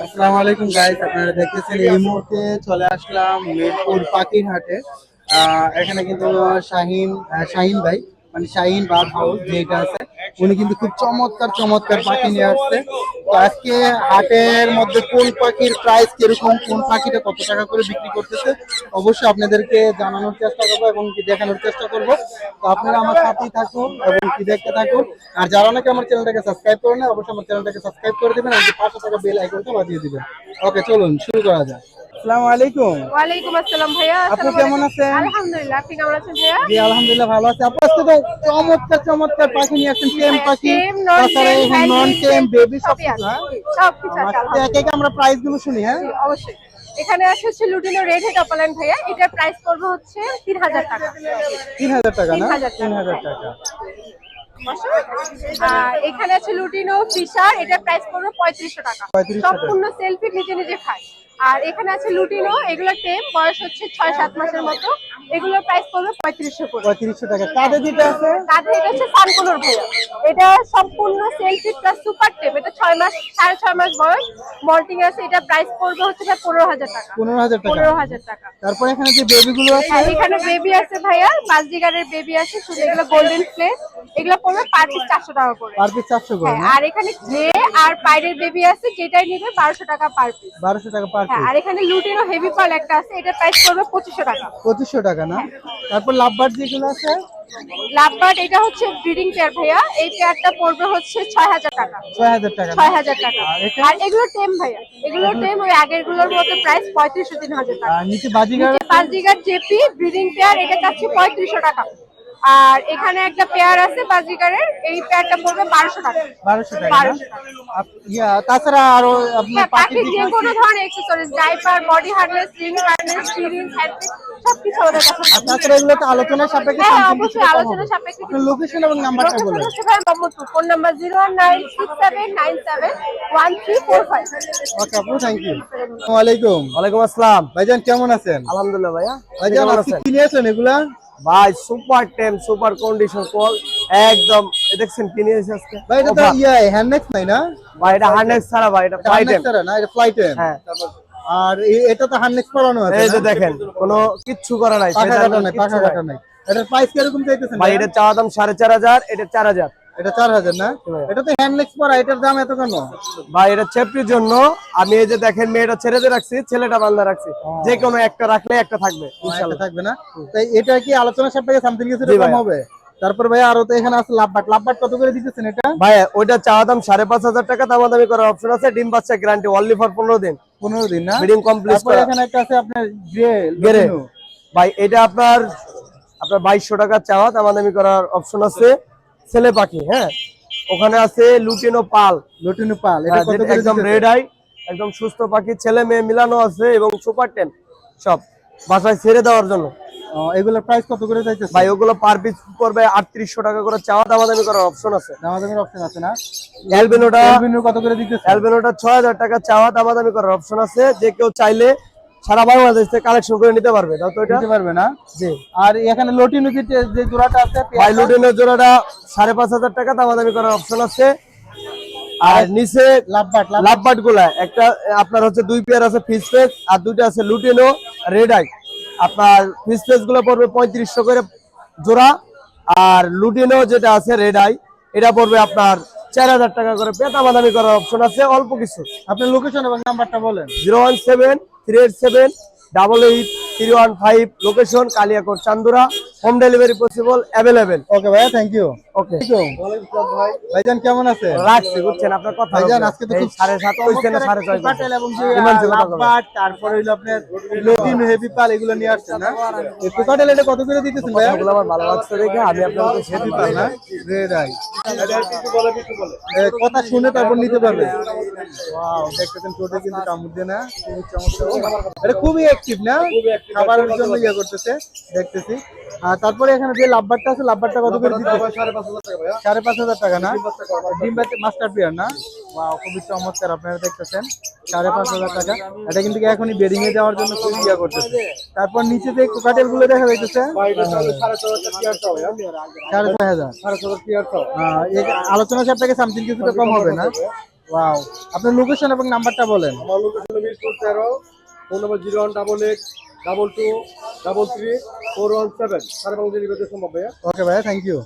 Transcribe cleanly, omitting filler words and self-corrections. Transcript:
আসসালামু আলাইকুম গাইস, আপনারা দেখতেছেন এই মুহূর্তে চলে আসলাম মিরপুর পাখির হাটে। এখানে কিন্তু শাহিন ভাই মানে শাহিন বার্ড হাউস যেটা আছে, উনি কিন্তু খুব চমৎকার চমৎকার পাখি নিয়ে আসছে। তো আজকে হাটের মধ্যে কোন পাখির প্রাইস কিরকম, কোন পাখিটা কত টাকা করে বিক্রি করতেছে অবশ্যই আপনাদেরকে জানানোর চেষ্টা করবো এবং কি দেখানোর চেষ্টা করবো। তো আপনারা আমার সাথেই থাকুন এবং কি দেখতে থাকুন। আর যারা নাকি আমার চ্যানেলটাকে সাবস্ক্রাইব করে না, অবশ্যই আমার চ্যানেলটাকে সাবস্ক্রাইব করে দিবেন এবং পাশে থাকা বেল আইকনটা বাজিয়ে দিবেন। ওকে, চলুন শুরু করা যাক। আসসালামু আলাইকুম। ওয়ালাইকুম আসসালাম ভাইয়া। আপু কেমন আছেন? আলহামদুলিল্লাহ, আপনি কেমন আছেন ভাইয়া? জি আলহামদুলিল্লাহ ভালো আছি। আপু আজকে তো চমৎকার চমৎকার পাখি নিয়ে আসছেন, টেম পাখি, টেম, নন তাছাড়া টেম, এখানে নন হ্যান্ডমেড, টেম, বেবি সব সবই কিছু। আছে। হ্যাঁ, সবকিছু আছে আচ্ছা একে একে আলহামদুলিল্লাহ। আমরা প্রাইস গুলো শুনি। হ্যাঁ, জি, অবশ্যই। এখানে হচ্ছে লুটিনো রেড হেড অপালাইন ভাইয়া, এটার প্রাইস পড়বে হচ্ছে 3000 টাকা। 3000 টাকা না? 3000 টাকা। 3000 টাকা। আর এখানে আছে লুটিনো ফিশার, এটার প্রাইস পড়বে 3500 টাকা। 3500 টাকা। সম্পূর্ণ সেলফি নিজে নিজে খায়। আর এখানে আছে লুটিনো, এগুলো টেম, বয়স হচ্ছে 6-7 মাসের মতো। এগুলোর প্রাইস পড়বে 3500 করে। 3500 টাকা। কাঁধে যেটা আছে তাদের এটা হচ্ছে সানকুলোর ভাইয়া, এটা সম্পূর্ণ সেলফি প্লাস সুপার টেপ, এটা 6 মাস 6.5 মাস বয়স, মল্টিং আছে। এটা প্রাইস পড়বে হচ্ছে 15000 টাকা। 15000 টাকা। 15000 টাকা। তারপর এখানে যে বেবি গুলো আছে, হ্যাঁ, এখানে বেবি আছে ভাইয়া, বাজদিগারের বেবি আছে, শুধু এগুলো গোল্ডেন ফ্লেস। এগুলো পড়বে পার পিস 400 টাকা করে। পার পিস 400 করে হ্যাঁ, না? আর এখানে গ্রে আর পাইরের বেবি আছে, যেটাই নিবে 1200 টাকা পার পিস। 1200 টাকা পার হ্যাঁ, পিস। আর এখানে লুটিনো হেভি পাল একটা আছে, এটা প্রাইস পড়বে 2500 টাকা। 2500 টাকা না? তারপর লাভবার্ড যেগুলো আছে, লাভবার্ড এটা হচ্ছে ব্রিডিং পেয়ার ভাইয়া, এই পেয়ারটা পড়বে হচ্ছে 6000 টাকা। 6000 টাকা না? 6000 টাকা। আর এটা আর এগুলো টেম ভাইয়া, এগুলো টেম, ওই আগের গুলোর মতো প্রাইস 3500-3000 টাকা। নিচে বাজিগার নিচে 5 জিগার জেপি ব্রিডিং পেয়ার, এটা চাচ্ছি 3500 টাকা। আর এখানে একটা পেয়ার আছে বাজিগারের, এই পেয়ারটা পড়বে 1200 টাকা। 1200 টাকা না? 1200 টাকা। তাছাড়া আরো আপনার হ্যাঁ, পাখির পাখির যে কোনো ধরনের accessories, diaper, body harness, ring harness, syringe, handpick, সবকিছু আমাদের কাছে আর আছে। তাছাড়া এগুলো তো আলোচনার সাপেক্ষে হ্যাঁ, something অবশ্যই কিছুটা কম আলোচনা হবে। সাপেক্ষে আপনার লোকেশন এবং নাম্বারটা লোকেশন বলেন। হচ্ছে ভাই মোহাম্মদপুর, ফোন নাম্বার 01967971345। ওকে আপু, থ্যাংক ইউ। আসসালামু আলাইকুম। ওয়ালাইকুম আসসালাম। ভাইজান কেমন আছেন? আলহামদুলিল্লাহ ভাইয়া। ভাইজান কেমন আজকে আছেন? কি নিয়েছেন এগুলা? ভাই সুপার টেম, সুপার কন্ডিশন কল, একদম দেখছেন কি নিয়েছে আজকে। ভাই এটা তো হ্যান্ডনেক্স নাই না? ভাই এটা হার্নেস ছাড়া ভাই, এটা ফ্লাই টেম। হ্যান্ডনেক্স ছাড়া না, এটা ফ্লাই টেম। হ্যাঁ, আর এটা তো হ্যান্ডনেক্স পরানো আছে এই যে না? দেখেন কোনো কিচ্ছু করা নাই, পাখা কাটা নাই, কিচ্ছু পাখা কাটা নাই। এটার প্রাইস কিরকম চাইতেছেন ভাই। এটা চাওয়া দাম 4500, এটা 4000। এটা 4000 না? ভাই। এটা তো হ্যান্ডনেক্স পরা, এটার দাম এত কেন? ভাই এটা সেফটির জন্য আমি এই যে দেখেন মেয়েটা ছেড়ে দিয়ে রাখছি, ছেলেটা বান্ধা রাখছি, যে কোনো একটা রাখলে একটা থাকবে এটা ইনশাআল্লাহ। থাকবে না? তাই এটা কি আলোচনা সাপেক্ষে সামথিং কিছু জি কম ভাইয়া। হবে? তারপর ভাই আরো তো এখানে আছে লাভবার্ড কত করে দিতেছেন এটা? ভাই ওইটা চাওয়া দাম 5500 টাকা, দামাদামি করার অপশন আছে। ডিম বাচ্চা গ্যারান্টি অনলি ফর 15 দিন, 15 দিন না? ব্রিডিং কমপ্লিট তারপর করা। এখানে একটা আছে আপনার গেরে ভাই, এটা আপনার 2200 টাকা চাওয়া, দামাদামি করার অপশন আছে। ছেলে পাখি, হ্যাঁ, ওখানে আছে লুটিনো পাল, লুটিনো পাল, এটা হ্যাঁ, কত যেটা করে একদম দিতেছেন? রেড আই, একদম সুস্থ পাখি, ছেলে মেয়ে মিলানো আছে এবং সুপার টেন সব বাসায় ছেড়ে দেওয়ার জন্য। এগুলোর প্রাইস কত করে চাইতেছেন? ভাই ওগুলো পার পিস পড়বে 3800 টাকা করে চাওয়া, দামাদামি করার অপশন আছে। দামাদামির অপশন আছে না? অ্যালবিনোটা কত করে দিতেছেন? অ্যালবিনোটা 6000 টাকা চাওয়া, দামাদামি করার অপশন আছে। যে কেউ চাইলে সারা বাংলাদেশ থেকে কালেকশন করে নিতে পারবে। দাও তো এটা দিতে পারবে না? জি। আর এখানে লটিনো যে জোড়াটা আছে, ভাই লুটিনের জোড়াটা 5500 টাকা, দামাদামি করার অপশন আছে। আর নিচে লাভবার্ড গুলা একটা আপনার হচ্ছে 2 পেয়ার আছে ফিস ফেস, আর 2টা আছে লুটিনো রেড আই। আপনার ফিস ফেস গুলো পড়বে 3500 করে জোড়া, আর লুটিনো যেটা আছে রেড আই, এটা পড়বে আপনার 4000 টাকা করে। দামাদামি করার অপশন আছে অল্প কিছু। আপনার লোকেশন এবং নাম্বারটা বলেন। 01738783115, লোকেশন কালিয়াকোট চান্দুরা, হোম ডেলিভারি পসিবল, অ্যাভেলেবেল। ওকে ভাইয়া, থ্যাংক ইউ। ওকে, ভাইজান কেমন আছেন? রাখছি, বুঝছেন আপনার কথা। ভাইজান আজকে তো খুব 7.5 কইছেন না 6.5 কাটেল এবং যে ইমান ছিল কথা বলে। লাভবার্ড, তারপরে হইলো আপনার লটিনো হেভি পাল, এগুলো নিয়ে আসছেন না? এই কোকাটেল এটা কত করে দিতেছেন ভাইয়া? কথাগুলো আমার ভালো লাগছে দেখে আমি আপনাকে হেভি পাল না? Red eye. কথা শুনে তারপর নিতে পারবে। ওয়াও, দেখতেছেন টোটাল কিন্তু কামড় দিয়ে না, খুবই চমৎকার। এটা খুবই অ্যাক্টিভ না? খাবারের জন্য ইয়ে করতেছে, দেখতেছি। আর তারপরে এখানে যে লাভবারটা আছে, লাভবারটা কত করে দিতে? 5500 টাকা না? ডিম মাস্টার পেয়ার না? ওয়াও, খুবই চমৎকার। আপনারা দেখতেছেন 5500 টাকা। এটা কিন্তু এখনই বেডিং এ যাওয়ার জন্য খুব ইয়া করতেছে। তারপর নিচে যে কোকাটেল গুলো দেখা যাইতেছে 6500। আলোচনা সাপেক্ষে সামথিং কিছুটা কম হবে না? ওয়াও, আপনার লোকেশন এবং নাম্বারটা বলেন। আমার লোকেশন মিরপুর 13, ফোন নাম্বার 01882223417417। সারা বাংলাদেশে ডেলিভারি সম্ভব ভাইয়া। ওকে ভাইয়া, থ্যাংক ইউ।